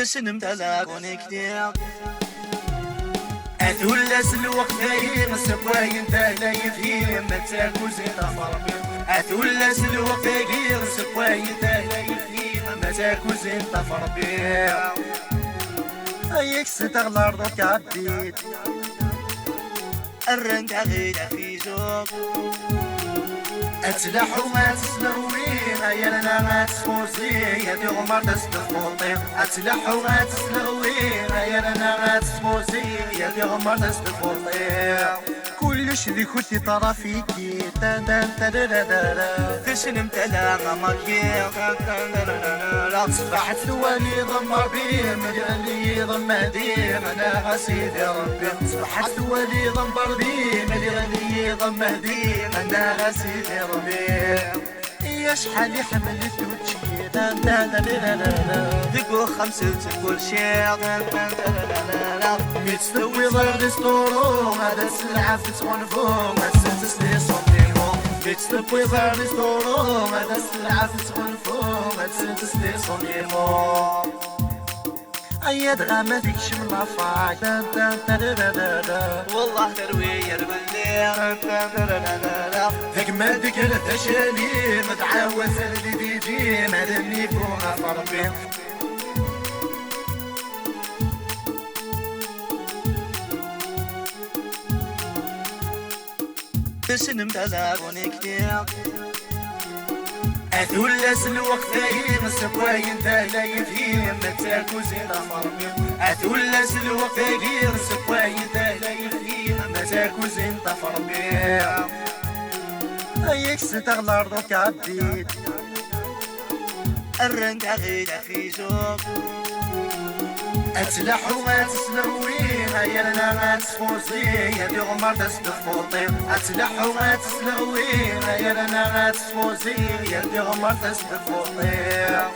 سنم تلاقوني كتير أثولس الوقت دايم السبواين تهلا يفهيم ما تاكو زيت فربي أثولس الوقت دايم السبواين تهلا يفهيم ما تاكو زيت فربي أيك ستغلى رضوك عديد الرنك غير في زوق أتلح وما تسلغوين يا ما تسفوزي يا دي غمر تستفوطي أتلح وما تسلغوين يا ما تسفوزي يا دي غمر تستفوطي كلش ذي كنتي ترى فيكي تسلم تلا غمكي صبحت ثواني ضمر بي ملي ضم هديم انا غسيدي ربي صبحت ثواني ضمر بي ملي ضم هديم انا غسيدي ربي يا شحال حملت وتشي تقول خمسة تقول شيء متستوي ضرب دستورو هذا السلعة في تغنفو ما تستسلي صوتيمو متستوي ضرب دستورو هذا السلعة في تغنفو ما تستسلي صوتيمو أيد غامة فيك شملة فاك والله تروي البليغ ذاك ما ديك التشالي متعاوز اللي بيجي ما دني فوق فربي سنم تلاقوني كتير أثولس الوقت دايم السبواين تهلا يفهيم ما تاكو زيت فربي أثولس الوقت دايم السبواين تهلا يفهيم ما تاكو زيت فربي أيك ستغلى رضوك عديد الرنك غير في زوق أتلح وما تسلغوين يا ما تسفوزي يا دي غمر تستفوطي أتلح وما تسلغوين يا ما تسفوزي يا دي غمر تستفوطي